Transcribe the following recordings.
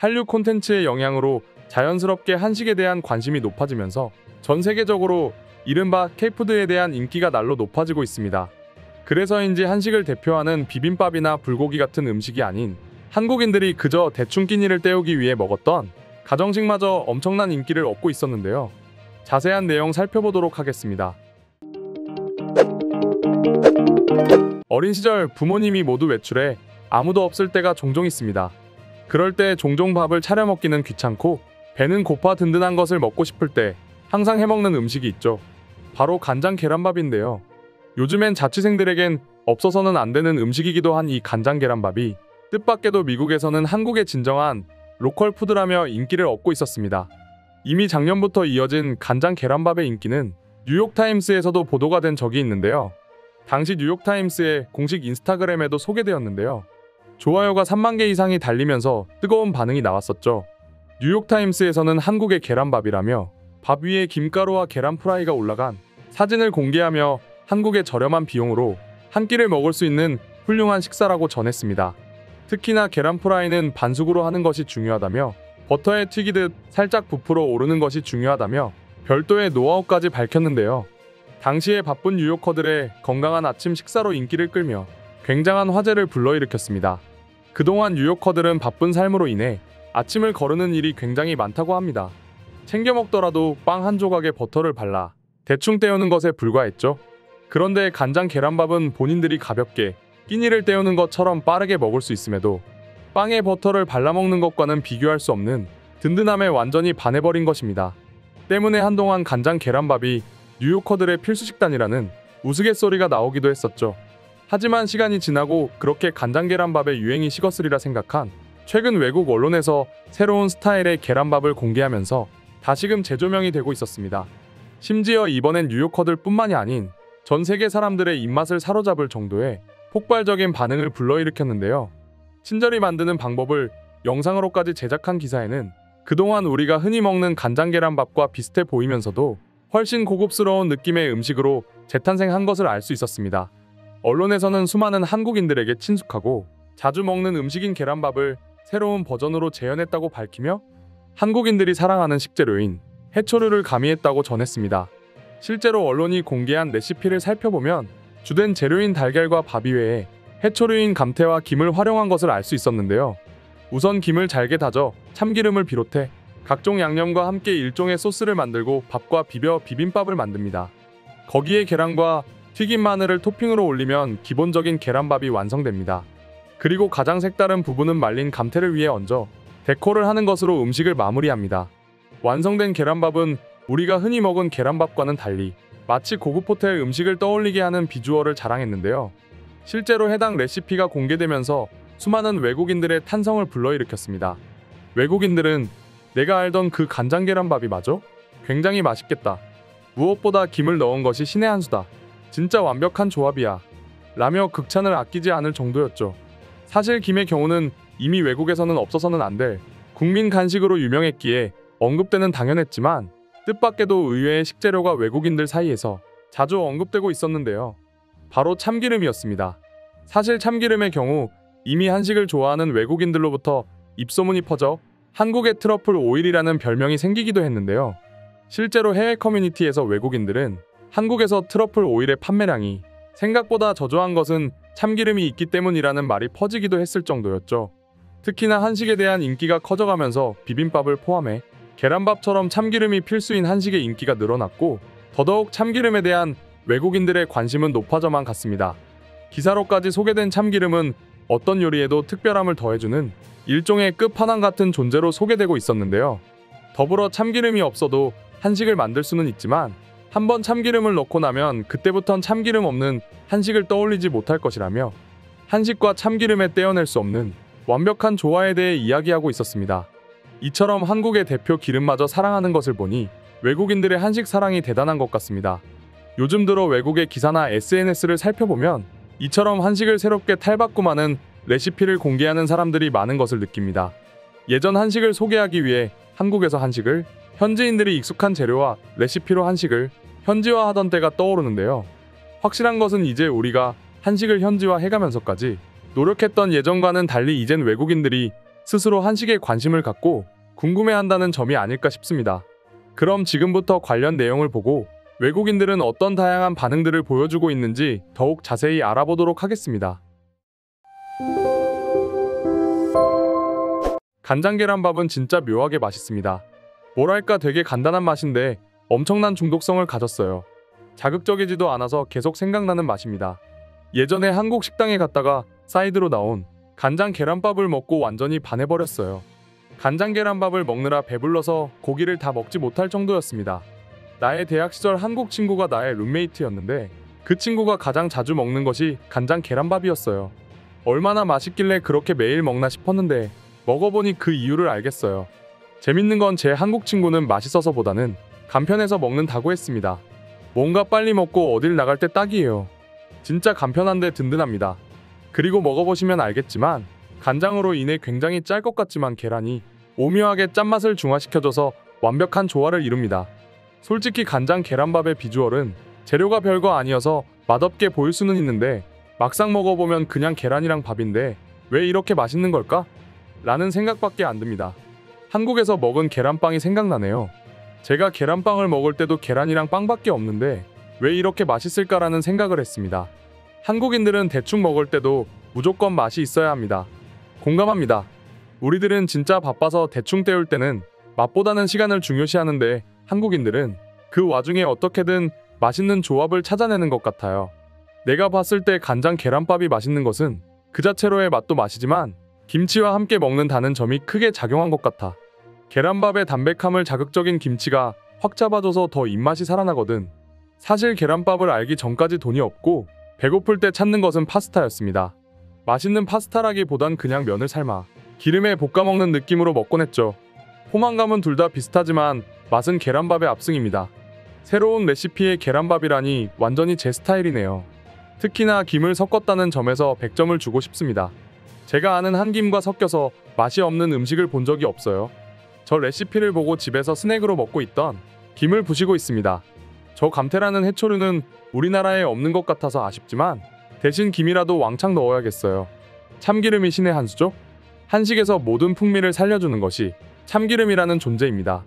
한류 콘텐츠의 영향으로 자연스럽게 한식에 대한 관심이 높아지면서 전 세계적으로 이른바 K푸드에 대한 인기가 날로 높아지고 있습니다. 그래서인지 한식을 대표하는 비빔밥이나 불고기 같은 음식이 아닌 한국인들이 그저 대충 끼니를 때우기 위해 먹었던 가정식마저 엄청난 인기를 얻고 있었는데요. 자세한 내용 살펴보도록 하겠습니다. 어린 시절 부모님이 모두 외출해 아무도 없을 때가 종종 있습니다. 그럴 때 종종 밥을 차려 먹기는 귀찮고 배는 고파 든든한 것을 먹고 싶을 때 항상 해먹는 음식이 있죠. 바로 간장 계란밥인데요. 요즘엔 자취생들에겐 없어서는 안 되는 음식이기도 한 이 간장 계란밥이 뜻밖에도 미국에서는 한국의 진정한 로컬 푸드라며 인기를 얻고 있었습니다. 이미 작년부터 이어진 간장 계란밥의 인기는 뉴욕타임스에서도 보도가 된 적이 있는데요. 당시 뉴욕타임스의 공식 인스타그램에도 소개되었는데요. 좋아요가 3만 개 이상이 달리면서 뜨거운 반응이 나왔었죠. 뉴욕타임스에서는 한국의 계란밥이라며 밥 위에 김가루와 계란 프라이가 올라간 사진을 공개하며 한국의 저렴한 비용으로 한 끼를 먹을 수 있는 훌륭한 식사라고 전했습니다. 특히나 계란 프라이는 반숙으로 하는 것이 중요하다며 버터에 튀기듯 살짝 부풀어 오르는 것이 중요하다며 별도의 노하우까지 밝혔는데요. 당시에 바쁜 뉴요커들의 건강한 아침 식사로 인기를 끌며 굉장한 화제를 불러일으켰습니다. 그동안 뉴요커들은 바쁜 삶으로 인해 아침을 거르는 일이 굉장히 많다고 합니다. 챙겨 먹더라도 빵 한 조각에 버터를 발라 대충 때우는 것에 불과했죠. 그런데 간장 계란밥은 본인들이 가볍게 끼니를 때우는 것처럼 빠르게 먹을 수 있음에도 빵에 버터를 발라먹는 것과는 비교할 수 없는 든든함에 완전히 반해버린 것입니다. 때문에 한동안 간장 계란밥이 뉴요커들의 필수 식단이라는 우스갯소리가 나오기도 했었죠. 하지만 시간이 지나고 그렇게 간장 계란밥의 유행이 식었으리라 생각한 최근 외국 언론에서 새로운 스타일의 계란밥을 공개하면서 다시금 재조명이 되고 있었습니다. 심지어 이번엔 뉴요커들 뿐만이 아닌 전 세계 사람들의 입맛을 사로잡을 정도의 폭발적인 반응을 불러일으켰는데요. 친절히 만드는 방법을 영상으로까지 제작한 기사에는 그동안 우리가 흔히 먹는 간장 계란밥과 비슷해 보이면서도 훨씬 고급스러운 느낌의 음식으로 재탄생한 것을 알 수 있었습니다. 언론에서는 수많은 한국인들에게 친숙하고 자주 먹는 음식인 계란밥을 새로운 버전으로 재현했다고 밝히며 한국인들이 사랑하는 식재료인 해초류를 가미했다고 전했습니다. 실제로 언론이 공개한 레시피를 살펴보면 주된 재료인 달걀과 밥 이외에 해초류인 감태와 김을 활용한 것을 알 수 있었는데요. 우선 김을 잘게 다져 참기름을 비롯해 각종 양념과 함께 일종의 소스를 만들고 밥과 비벼 비빔밥을 만듭니다. 거기에 계란과 튀긴 마늘을 토핑으로 올리면 기본적인 계란밥이 완성됩니다. 그리고 가장 색다른 부분은 말린 감태를 위에 얹어 데코를 하는 것으로 음식을 마무리합니다. 완성된 계란밥은 우리가 흔히 먹은 계란밥과는 달리 마치 고급 호텔 음식을 떠올리게 하는 비주얼을 자랑했는데요. 실제로 해당 레시피가 공개되면서 수많은 외국인들의 탄성을 불러일으켰습니다. 외국인들은 내가 알던 그 간장 계란밥이 맞아? 굉장히 맛있겠다. 무엇보다 김을 넣은 것이 신의 한 수다. 진짜 완벽한 조합이야. 라며 극찬을 아끼지 않을 정도였죠. 사실 김의 경우는 이미 외국에서는 없어서는 안 될 국민 간식으로 유명했기에 언급되는 당연했지만 뜻밖에도 의외의 식재료가 외국인들 사이에서 자주 언급되고 있었는데요. 바로 참기름이었습니다. 사실 참기름의 경우 이미 한식을 좋아하는 외국인들로부터 입소문이 퍼져 한국의 트러플 오일이라는 별명이 생기기도 했는데요. 실제로 해외 커뮤니티에서 외국인들은 한국에서 트러플 오일의 판매량이 생각보다 저조한 것은 참기름이 있기 때문이라는 말이 퍼지기도 했을 정도였죠. 특히나 한식에 대한 인기가 커져가면서 비빔밥을 포함해 계란밥처럼 참기름이 필수인 한식의 인기가 늘어났고 더더욱 참기름에 대한 외국인들의 관심은 높아져만 갔습니다. 기사로까지 소개된 참기름은 어떤 요리에도 특별함을 더해주는 일종의 끝판왕 같은 존재로 소개되고 있었는데요. 더불어 참기름이 없어도 한식을 만들 수는 있지만 한번 참기름을 넣고 나면 그때부턴 참기름 없는 한식을 떠올리지 못할 것이라며 한식과 참기름에 떼어낼 수 없는 완벽한 조화에 대해 이야기하고 있었습니다. 이처럼 한국의 대표 기름마저 사랑하는 것을 보니 외국인들의 한식 사랑이 대단한 것 같습니다. 요즘 들어 외국의 기사나 SNS를 살펴보면 이처럼 한식을 새롭게 탈바꿈하는 레시피를 공개하는 사람들이 많은 것을 느낍니다. 예전 한식을 소개하기 위해 한국에서 한식을 현지인들이 익숙한 재료와 레시피로 한식을 현지화하던 때가 떠오르는데요. 확실한 것은 이제 우리가 한식을 현지화해가면서까지 노력했던 예전과는 달리 이젠 외국인들이 스스로 한식에 관심을 갖고 궁금해한다는 점이 아닐까 싶습니다. 그럼 지금부터 관련 내용을 보고 외국인들은 어떤 다양한 반응들을 보여주고 있는지 더욱 자세히 알아보도록 하겠습니다. 간장 계란밥은 진짜 묘하게 맛있습니다. 뭐랄까 되게 간단한 맛인데 엄청난 중독성을 가졌어요. 자극적이지도 않아서 계속 생각나는 맛입니다. 예전에 한국 식당에 갔다가 사이드로 나온 간장 계란밥을 먹고 완전히 반해버렸어요. 간장 계란밥을 먹느라 배불러서 고기를 다 먹지 못할 정도였습니다. 나의 대학 시절 한국 친구가 나의 룸메이트였는데 그 친구가 가장 자주 먹는 것이 간장 계란밥이었어요. 얼마나 맛있길래 그렇게 매일 먹나 싶었는데 먹어보니 그 이유를 알겠어요. 재밌는 건 제 한국 친구는 맛있어서보다는 간편해서 먹는다고 했습니다. 뭔가 빨리 먹고 어딜 나갈 때 딱이에요. 진짜 간편한데 든든합니다. 그리고 먹어보시면 알겠지만 간장으로 인해 굉장히 짤 것 같지만 계란이 오묘하게 짠맛을 중화시켜줘서 완벽한 조화를 이룹니다. 솔직히 간장 계란밥의 비주얼은 재료가 별거 아니어서 맛없게 보일 수는 있는데 막상 먹어보면 그냥 계란이랑 밥인데 왜 이렇게 맛있는 걸까? 라는 생각밖에 안 듭니다. 한국에서 먹은 계란빵이 생각나네요. 제가 계란빵을 먹을 때도 계란이랑 빵밖에 없는데 왜 이렇게 맛있을까라는 생각을 했습니다. 한국인들은 대충 먹을 때도 무조건 맛이 있어야 합니다. 공감합니다. 우리들은 진짜 바빠서 대충 때울 때는 맛보다는 시간을 중요시하는데 한국인들은 그 와중에 어떻게든 맛있는 조합을 찾아내는 것 같아요. 내가 봤을 때 간장 계란밥이 맛있는 것은 그 자체로의 맛도 맛이지만 김치와 함께 먹는다는 점이 크게 작용한 것 같아. 계란밥의 담백함을 자극적인 김치가 확 잡아줘서 더 입맛이 살아나거든. 사실 계란밥을 알기 전까지 돈이 없고 배고플 때 찾는 것은 파스타였습니다. 맛있는 파스타라기보단 그냥 면을 삶아 기름에 볶아 먹는 느낌으로 먹곤 했죠. 포만감은 둘 다 비슷하지만 맛은 계란밥의 압승입니다. 새로운 레시피의 계란밥이라니 완전히 제 스타일이네요. 특히나 김을 섞었다는 점에서 100점을 주고 싶습니다. 제가 아는 한김과 섞여서 맛이 없는 음식을 본 적이 없어요. 저 레시피를 보고 집에서 스낵으로 먹고 있던 김을 부시고 있습니다. 저 감태라는 해초류는 우리나라에 없는 것 같아서 아쉽지만 대신 김이라도 왕창 넣어야겠어요. 참기름이 신의 한 수죠? 한식에서 모든 풍미를 살려주는 것이 참기름이라는 존재입니다.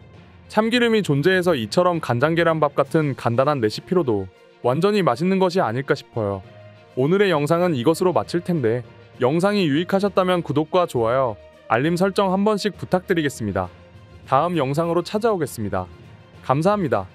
참기름이 존재해서 이처럼 간장 계란밥 같은 간단한 레시피로도 완전히 맛있는 것이 아닐까 싶어요. 오늘의 영상은 이것으로 마칠 텐데 영상이 유익하셨다면 구독과 좋아요, 알림 설정 한 번씩 부탁드리겠습니다. 다음 영상으로 찾아오겠습니다. 감사합니다.